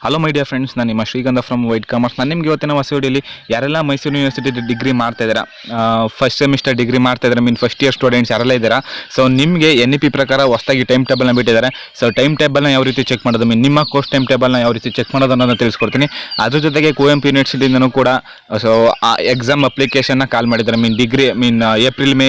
Hello my dear friends, ನಾನು ನಿಮ್ಮ ಶ್ರೀಗಂಧ ಫ್ರಮ್ ವೈಟ್ ಕಾಮರ್ಸ್. ನಾನು ನಿಮಗೆ ಇವತ್ತಿನ ಹೊಸ ವಿಡಿಯೋಲಿ ಯಾರೆಲ್ಲ ಮೈಸೂರು ಯೂನಿವರ್ಸಿಟಿ ಡಿಗ್ರಿ ಮಾಡ್ತಾ ಇದ್ದೀರಾ, ಫಸ್ಟ್ ಸೆಮಿಸ್ಟರ್ ಡಿಗ್ರಿ ಮಾಡ್ತಾ ಇದ್ದಾರೆ, ಫಸ್ಟ್ ಇಯರ್ ಸ್ಟೂಡೆಂಟ್ಸ್ ಯಾರೆಲ್ಲ ಇದ್ದೀರಾ, ಸೊ ನಿಮಗೆ NEP ಪ್ರಕಾರ ಹೊಸದಾಗಿ ಟೈಮ್ ಟೇಬಲ್ನ ಬಿಟ್ಟಿದ್ದಾರೆ. ಸೊ ಟೈಮ್ ಟೇಬಲ್ನ ಯಾವ ರೀತಿ ಚೆಕ್ ಮಾಡೋದು, ನಿಮ್ಮ ಕೋರ್ಸ್ ಟೈಮ್ ಟೇಬಲ್ನ ಯಾವ ರೀತಿ ಚೆಕ್ ಮಾಡೋದು ಅನ್ನೋದನ್ನು ತಿಳಿಸ್ಕೊಡ್ತೀನಿ. ಅದ್ರ ಜೊತೆಗೆ ಕುವೆಂಪು ಯೂನಿವರ್ಸಿಟಿಯಿಂದನೂ ಕೂಡ ಸೊ ಆ ಎಕ್ಸಾಮ್ ಅಪ್ಲಿಕೇಶನ್ನ ಕಾಲ್ ಮಾಡಿದ್ದಾರೆ. ಡಿಗ್ರಿ ಏಪ್ರಿಲ್ ಮೇ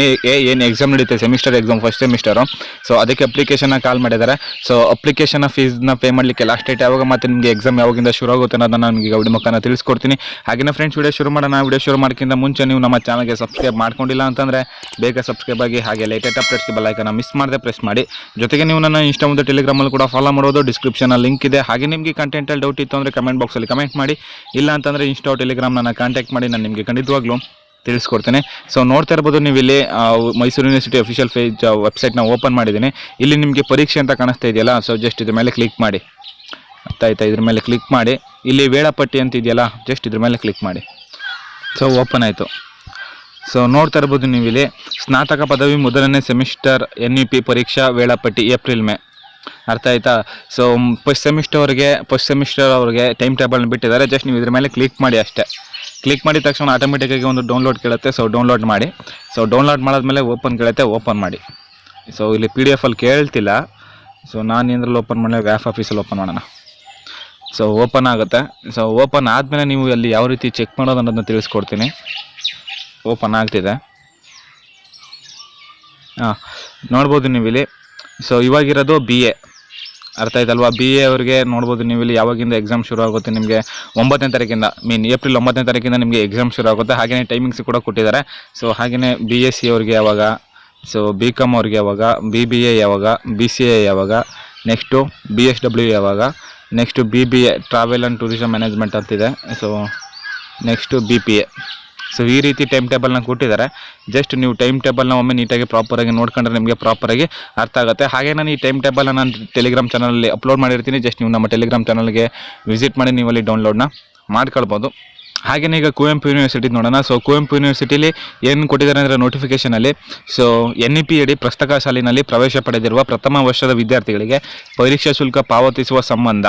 ಏನು ಎಕ್ಸಾಮ್ ನಡೀತೆ, semester exam first semester, so ಅದಕ್ಕೆ ಅಪ್ಲಿಕೇಶನ್ನ ಕಾಲ್ ಮಾಡಿದ್ದಾರೆ. ಸೊ ಅಪ್ಲಿಕೇಶನ್ನ ಫೀಸ್ನ ಪೇ ಮಾಡಲಿಕ್ಕೆ ಲಾಸ್ಟ್ ಡೇಟ್ ಯಾವಾಗ ಮತ್ತು ನಿಮಗೆ ಎಕ್ಸಾಮ್ ಯಾವಾಗಿಂದ ಶುರು ಆಗುತ್ತೆ ಅನ್ನೋದನ್ನು ನನಗೆ ವಿಡಿಯೋ ಮುಖಾಂತರ ತಿಳಿಸ್ಕೊಡ್ತೀನಿ. ಹಾಗೆಯೇ ಫ್ರೆಂಡ್ಸ್, ವಿಡಿಯೋ ಶುರು ಮಾಡೋಣ. ವಿಡಿಯೋ ಶುರು ಮಾಡೋಕ್ಕಿಂತ ಮುಂಚೆ ನೀವು ನಮ್ಮ ಚಾನಲ್ಗೆ ಸಬ್ಸ್ಕ್ರೈಬ್ ಮಾಡ್ಕೊಂಡಿಲ್ಲ ಅಂತಂದರೆ ಬೇಗ ಸಬ್ಸ್ಕ್ರೈಬ್ ಆಗಿ, ಹಾಗೆ ಲೇಟೆಸ್ಟ್ ಅಪ್ಡೇಟ್ಸ್ಗೆ ಬೆಲ್ ಐಕಾನ್ ಮಿಸ್ ಮಾಡದೆ ಪ್ರೆಸ್ ಮಾಡಿ. ಜೊತೆಗೆ ನೀವು ನನ್ನ ಇನ್ಸ್ಟಾ ಮತ್ತು ಟೆಲಿಗ್ರಾಮಲ್ಲಿ ಕೂಡ ಫಾಲೋ ಮಾಡೋದು, ಡಿಸ್ಕ್ರಿಪ್ಷನಲ್ಲಿ ಲಿಂಕ್ ಇದೆ. ಹಾಗೆ ನಿಮಗೆ ಕಂಟೆಂಟಲ್ಲಿ ಡೌಟ್ ಇತ್ತು ಅಂದರೆ ಕಮೆಂಟ್ ಬಾಕ್ಸಲ್ಲಿ ಕಮೆಂಟ್ ಮಾಡಿ, ಇಲ್ಲ ಅಂತಂದರೆ ಇನ್ಸ್ಟಾ ಟೆಲಿಗ್ರಾಮ್ ನನ್ನ ಕಾಂಟ್ಯಾಕ್ಟ್ ಮಾಡಿ, ನಾನು ನಿಮಗೆ ಖಂಡಿತವಾಗ್ಲೂ ತಿಳಿಸ್ಕೊಡ್ತೇನೆ. ಸೊ ನೋಡ್ತಾ ಇರ್ಬೋದು ನೀವು ಇಲ್ಲಿ ಮೈಸೂರು ಯೂನಿವರ್ಸಿಟಿ ಅಫಿಷಿಯಲ್ ಪೇಜ್ ವೆಬ್ಸೈಟ್ನ ಓಪನ್ ಮಾಡಿದ್ದೀನಿ. ಇಲ್ಲಿ ನಿಮಗೆ ಪರೀಕ್ಷೆ ಅಂತ ಕಾಣಿಸ್ತಾ ಇದೆಯಲ್ಲ, ಸೊ ಜಸ್ಟ್ ಇದ್ರ ಮೇಲೆ ಕ್ಲಿಕ್ ಮಾಡಿ. ಆಯ್ತಾ, ಇದ್ರ ಮೇಲೆ ಕ್ಲಿಕ್ ಮಾಡಿ. ಇಲ್ಲಿ ವೇಳಾಪಟ್ಟಿ ಅಂತ ಇದೆಯಲ್ಲ, ಜಸ್ಟ್ ಇದ್ರ ಮೇಲೆ ಕ್ಲಿಕ್ ಮಾಡಿ. ಸೊ ಓಪನ್ ಆಯಿತು. ಸೊ ನೋಡ್ತಾ ಇರ್ಬೋದು ನೀವು ಇಲ್ಲಿ ಸ್ನಾತಕ ಪದವಿ ಮೊದಲನೇ ಸೆಮಿಸ್ಟರ್ NEP ಪರೀಕ್ಷಾ ವೇಳಾಪಟ್ಟಿ ಏಪ್ರಿಲ್ ಮೇ. ಅರ್ಥ ಆಯ್ತಾ? ಸೊ ಫಸ್ಟ್ ಸೆಮಿಸ್ಟರ್ ಅವ್ರಿಗೆ ಟೈಮ್ ಟೇಬಲ್ನ ಬಿಟ್ಟಿದ್ದಾರೆ. ಜಸ್ಟ್ ನೀವು ಇದ್ರ ಮೇಲೆ ಕ್ಲಿಕ್ ಮಾಡಿ ಅಷ್ಟೇ. ಕ್ಲಿಕ್ ಮಾಡಿದ ತಕ್ಷಣ ಆಟೋಮೆಟಿಕ್ಕಾಗಿ ಒಂದು ಡೌನ್ಲೋಡ್ ಕೇಳುತ್ತೆ. ಸೊ ಡೌನ್ಲೋಡ್ ಮಾಡಿ. ಸೊ ಡೌನ್ಲೋಡ್ ಮಾಡಾದ್ಮೇಲೆ ಓಪನ್ ಕೇಳುತ್ತೆ, ಓಪನ್ ಮಾಡಿ. ಸೊ ಇಲ್ಲಿ PDF ಅಲ್ಲಿ ಕೇಳ್ತಿಲ್ಲ. ಸೊ ನಾನು ಏನ್ರಲ್ಲಿ ಓಪನ್ ಮಾಡಲಿ, ವ್ಯಾಫ್ ಆಫೀಸಲ್ಲಿ ಓಪನ್ ಮಾಡೋಣ. ಸೊ ಓಪನ್ ಆಗುತ್ತೆ. ಸೊ ಓಪನ್ ಆದಮೇಲೆ ನೀವು ಅಲ್ಲಿ ಯಾವ ರೀತಿ ಚೆಕ್ ಮಾಡೋದು ಅನ್ನೋದನ್ನ ತಿಳಿಸ್ಕೊಡ್ತೀನಿ. ಓಪನ್ ಆಗ್ತಿದೆ. ನೋಡ್ಬೋದು ನೀವು ಇಲ್ಲಿ. ಸೊ ಇವಾಗಿರೋದು BA. ಅರ್ಥ ಆಯ್ತಲ್ವಾ? BA ಅವ್ರಿಗೆ ನೋಡ್ಬೋದು ನೀವು ಇಲ್ಲಿ ಯಾವಾಗಿಂದ ಎಕ್ಸಾಮ್ ಶುರು ಆಗುತ್ತೆ. ನಿಮಗೆ 9ನೇ ತಾರೀಕಿಂದ ಏಪ್ರಿಲ್ 9ನೇ ತಾರೀಕಿಂದ ನಿಮಗೆ ಎಕ್ಸಾಮ್ ಶುರು ಆಗುತ್ತೆ. ಹಾಗೆಯೇ ಟೈಮಿಂಗ್ಸ್ ಕೂಡ ಕೊಟ್ಟಿದ್ದಾರೆ. ಸೊ ಹಾಗೆಯೇ BSc ಅವ್ರಿಗೆ ಯಾವಾಗ, ಸೊ BCom ಅವ್ರಿಗೆ ಯಾವಾಗ, BBA ಯಾವಾಗ, BCA ಯಾವಾಗ, ನೆಕ್ಸ್ಟು BSW ಯಾವಾಗ, next BBA travel and tourism management ಅಂತಿದೆ. So next BPA. ಸೊ ಈ ರೀತಿ ಟೈಮ್ ಟೇಬಲ್ನ ಕೊಟ್ಟಿದ್ದಾರೆ. ಜಸ್ಟ್ ನೀವು ಟೈಮ್ ಟೇಬಲ್ನ ಒಮ್ಮೆ ನೀಟಾಗಿ ಪ್ರಾಪರಾಗಿ ನೋಡ್ಕೊಂಡ್ರೆ ನಿಮಗೆ ಪ್ರಾಪರಾಗಿ ಅರ್ಥ ಆಗುತ್ತೆ. ಹಾಗೆ ನಾನು ಈ ಟೈಮ್ ಟೇಬಲ್ನ ನಾನು ಟೆಲಿಗ್ರಾಮ್ ಚಾನಲಲ್ಲಿ ಅಪ್ಲೋಡ್ ಮಾಡಿರ್ತೀನಿ. ಜಸ್ಟ್ ನೀವು ನಮ್ಮ ಟೆಲಿಗ್ರಾಮ್ ಚಾನಲ್ಗೆ ವಿಸಿಟ್ ಮಾಡಿ ನೀವು ಅಲ್ಲಿ ಡೌನ್ಲೋಡ್ನ ಮಾಡ್ಕೊಳ್ಬೋದು. ಹಾಗೆಯೇ ಈಗ ಕುವೆಂಪು ಯೂನಿವರ್ಸಿಟಿ ನೋಡೋಣ. ಸೊ ಕುವೆಂಪು ಯೂನಿವರ್ಸಿಟಿಲಿ ಏನು ಕೊಟ್ಟಿದ್ದಾರೆ ಅಂದರೆ ನೋಟಿಫಿಕೇಷನಲ್ಲಿ, ಸೊ NEP ಅಡಿ ಪ್ರಸಕ್ತ ಸಾಲಿನಲ್ಲಿ ಪ್ರವೇಶ ಪಡೆದಿರುವ ಪ್ರಥಮ ವರ್ಷದ ವಿದ್ಯಾರ್ಥಿಗಳಿಗೆ ಪರೀಕ್ಷಾ ಶುಲ್ಕ ಪಾವತಿಸುವ ಸಂಬಂಧ.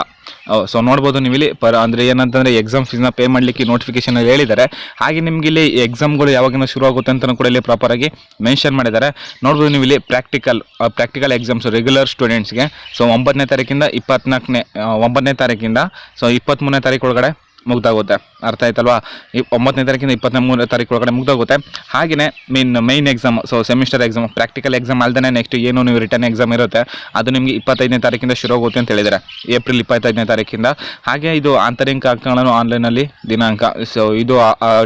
ಸೊ ನೋಡ್ಬೋದು ನೀವು ಇಲ್ಲಿ ಅಂದರೆ ಏನಂತಂದರೆ ಎಕ್ಸಾಮ್ ಫೀಸ್ನ ಪೇ ಮಾಡಲಿಕ್ಕೆ ನೋಟಿಫಿಕೇಷನಲ್ಲಿ ಹೇಳಿದ್ದಾರೆ. ಹಾಗೆ ನಿಮ್ಗೆ ಇಲ್ಲಿ ಎಕ್ಸಾಮ್ಗಳು ಯಾವಾಗಿಂದ ಶುರು ಆಗುತ್ತೆ ಅಂತ ಕೂಡ ಇಲ್ಲಿ ಪ್ರಾಪರಾಗಿ ಮೆನ್ಷನ್ ಮಾಡಿದ್ದಾರೆ. ನೋಡ್ಬೋದು ನೀವು ಇಲ್ಲಿ ಪ್ರಾಕ್ಟಿಕಲ್ ಎಕ್ಸಾಮ್ಸ್ ರೆಗ್ಯುಲರ್ ಸ್ಟೂಡೆಂಟ್ಸ್ಗೆ ಸೊ 9ನೇ ತಾರೀಕಿಂದ 9ನೇ ತಾರೀಕಿಂದ ಸೊ 23ನೇ ತಾರೀಕು ಒಳಗಡೆ ಮುಗ್ದಾಗುತ್ತೆ. ಅರ್ಥ ಆಯ್ತಲ್ವಾ? 9ನೇ ತಾರೀಕಿಂದ 23ನೇ ತಾರೀಕು ಒಳಗಡೆ ಮುಗ್ದೋಗುತ್ತೆ. ಹಾಗೆಯೇ main exam, so semester exam, practical exam ಅಲ್ಲದೆ ನೆಕ್ಸ್ಟ್ ಏನು ನೀವು ರಿಟರ್ನ್ ಎಕ್ಸಾಮ್ ಇರುತ್ತೆ ಅದು ನಿಮಗೆ 25ನೇ ತಾರೀಕಿಂದ ಶುರು ಆಗುತ್ತೆ ಅಂತ ಹೇಳಿದ್ದಾರೆ, ಏಪ್ರಿಲ್ 25ನೇ ತಾರೀಕಿಂದ. ಹಾಗೆ ಇದು ಆಂತರಿಕ ಅಂಕಗಳನ್ನು ಆನ್ಲೈನಲ್ಲಿ ದಿನಾಂಕ, ಸೊ ಇದು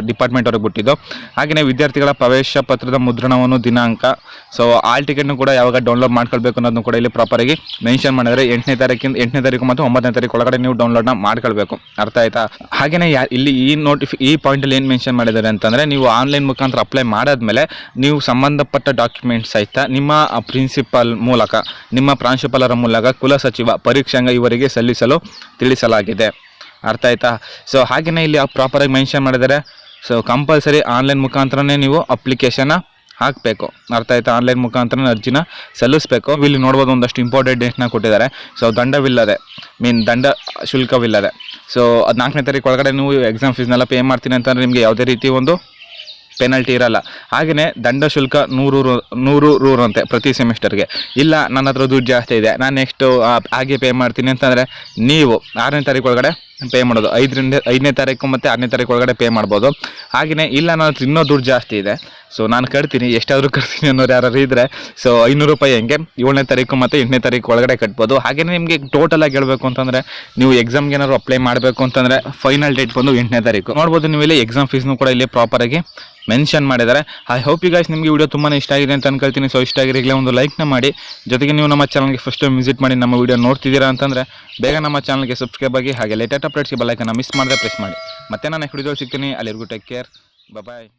ಡಿಪಾರ್ಟ್ಮೆಂಟ್ ಅವ್ರಿಗೆ ಬಿಟ್ಟಿದ್ದು. ಹಾಗೆಯೇ ವಿದ್ಯಾರ್ಥಿಗಳ ಪ್ರವೇಶ ಪತ್ರದ ಮುದ್ರಣವನ್ನು ದಿನಾಂಕ, ಸೊ ಆಲ್ ಟಿಕೆಟ್ನು ಕೂಡ ಯಾವಾಗ ಡೌನ್ಲೋಡ್ ಮಾಡ್ಕೊಳ್ಬೇಕು ಅನ್ನೋದನ್ನು ಕೂಡ ಇಲ್ಲಿ ಪ್ರಾಪರಾಗಿ ಮೆನ್ಷನ್ ಮಾಡಿದರೆ 8ನೇ ತಾರೀಕು ಮತ್ತು 9ನೇ ತಾರೀಕು ಒಳಗಡೆ ನೀವು ಡೌನ್ಲೋಡ್ನ ಮಾಡ್ಕೊಳ್ಬೇಕು. ಅರ್ಥ ಆಯ್ತಾ? ಹಾಗೆಯೇ ಇಲ್ಲಿ ಈ ಪಾಯಿಂಟಲ್ಲಿ ಏನು ಮೆನ್ಷನ್ ಮಾಡಿದ್ದಾರೆ ಅಂತಂದರೆ, ನೀವು ಆನ್ಲೈನ್ ಮುಖಾಂತರ ಅಪ್ಲೈ ಮಾಡಾದ್ಮೇಲೆ ನೀವು ಸಂಬಂಧಪಟ್ಟ ಡಾಕ್ಯುಮೆಂಟ್ಸ್ ಸಹಿತ ನಿಮ್ಮ ಪ್ರಿನ್ಸಿಪಲ್ ಮೂಲಕ, ನಿಮ್ಮ ಪ್ರಾಂಶುಪಾಲರ ಮೂಲಕ ಕುಲಸಚಿವ ಪರೀಕ್ಷಾಂಗ ಇವರಿಗೆ ಸಲ್ಲಿಸಲು ತಿಳಿಸಲಾಗಿದೆ. ಅರ್ಥ ಆಯ್ತಾ? ಸೊ ಹಾಗೆಯೇ ಇಲ್ಲಿ ಪ್ರಾಪರಾಗಿ ಮೆನ್ಷನ್ ಮಾಡಿದ್ದಾರೆ. ಸೊ ಕಂಪಲ್ಸರಿ ಆನ್ಲೈನ್ ಮುಖಾಂತರನೇ ನೀವು ಅಪ್ಲಿಕೇಶನ್ನ ಹಾಕಬೇಕು. ಅರ್ಥ ಆಯ್ತಾ? ಆನ್ಲೈನ್ ಮುಖಾಂತರ ಅರ್ಜಿನ ಸಲ್ಲಿಸಬೇಕು. ಇಲ್ಲಿ ನೋಡ್ಬೋದು ಒಂದಷ್ಟು ಇಂಪಾರ್ಟೆಂಟ್ ಡೇಟ್ನ ಕೊಟ್ಟಿದ್ದಾರೆ. ಸೊ ದಂಡವಿಲ್ಲದೆ ದಂಡ ಶುಲ್ಕವಿಲ್ಲದೆ, ಸೊ 4ನೇ ತಾರೀಕು ಒಳಗಡೆ ನೀವು ಎಕ್ಸಾಮ್ ಫೀಸ್ನೆಲ್ಲ ಪೇ ಮಾಡ್ತೀನಿ ಅಂತಂದರೆ ನಿಮಗೆ ಯಾವುದೇ ರೀತಿ ಒಂದು ಪೆನಲ್ಟಿ ಇರಲ್ಲ. ಹಾಗೆಯೇ ದಂಡ ಶುಲ್ಕ 100 ರೂರು ಅಂತೆ ಪ್ರತಿ ಸೆಮಿಸ್ಟರ್ಗೆ. ಇಲ್ಲ ನನ್ನ ಹತ್ರ ದುಡ್ಡು ಜಾಸ್ತಿ ಇದೆ, ನಾನು ನೆಕ್ಸ್ಟು ಹಾಗೆ ಪೇ ಮಾಡ್ತೀನಿ ಅಂತಂದರೆ ನೀವು 6ನೇ ತಾರೀಕು ಒಳಗಡೆ ಪೇ ಮಾಡೋದು. 5ನೇ ತಾರೀಕು ಮತ್ತು 6ನೇ ತಾರೀಕು ಒಳಗಡೆ ಪೇ ಮಾಡ್ಬೋದು. ಹಾಗೆಯೇ ಇಲ್ಲ ನನ್ನ ಹತ್ರ ಇನ್ನೂ ದುಡ್ಡು ಜಾಸ್ತಿ ಇದೆ, ಸೊ ನಾನು ಕಟ್ತೀನಿ, ಎಷ್ಟಾದರೂ ಕಟ್ತೀನಿ ಅನ್ನೋರು ಯಾರು ಇದ್ದರೆ ಸೊ 500 ರೂಪಾಯಿ ಹೆಂಗೆ 7ನೇ ತಾರೀಕು ಮತ್ತು 8ನೇ ತಾರೀಕು ಒಳಗಡೆ ಕಟ್ಬೋದು. ಹಾಗೆಯೇ ನಿಮಗೆ ಟೋಟಲಾಗಿ ಹೇಳಬೇಕು ಅಂತಂದರೆ, ನೀವು ಎಕ್ಸಾಮ್ಗೆ ಏನಾದ್ರು ಅಪ್ಲೈ ಮಾಡಬೇಕು ಅಂತಂದರೆ ಫೈನಲ್ ಡೇಟ್ ಬಂದು 8ನೇ ತಾರೀಕು. ನೋಡ್ಬೋದು ನೀವು ಇಲ್ಲಿ ಎಕ್ಸಾಮ್ ಫೀಸ್ನು ಕೂಡ ಇಲ್ಲಿ ಪ್ರಾಪರಾಗಿ ಮೆನ್ಷನ್ ಮಾಡಿದ್ದಾರೆ. ಐ ಹೋಪ್ ಯು ಗೈಸ್ ನಿಮಗೆ ವಿಡಿಯೋ ತುಂಬಾ ಇಷ್ಟ ಆಗಿದೆ ಅಂತ ಅನ್ಕೊಳ್ತೀನಿ. ಸೊ ಇಷ್ಟ ಆಗಿರಲಿ ಒಂದು ಲೈಕ್ನ ಮಾಡಿ. ಜೊತೆಗೆ ನೀವು ನಮ್ಮ ಚಾನಲ್ಗೆ ಫಸ್ಟ್ ಟೈಮ್ ವಿಸಿಟ್ ಮಾಡಿ ನಮ್ಮ ವಿಡಿಯೋ ನೋಡ್ತಿದ್ದೀರಾ ಅಂತಂದರೆ ಬೇಗ ನಮ್ಮ ಚಾನಲ್ಗೆ ಸಬ್ಸ್ಕ್ರೈಬ್ ಆಗಿ, ಹಾಗೆ ಲೇಟೆಸ್ಟ್ ಅಪ್ಡೇಟ್ಸ್ಗೆ ಬೆಲ್ ಐಕಾನ್ ಮಿಸ್ ಮಾಡದೆ ಪ್ರೆಸ್ ಮಾಡಿ. ಮತ್ತೆ ನಾನು ನೆಕ್ಸ್ಟ್ ವಿಡಿಯೋ ಸಿಗ್ತೀನಿ. ಅಲ್ಲಿವರೆಗೂ ಟೇಕ್ ಕೇರ್, ಬಾಯ್.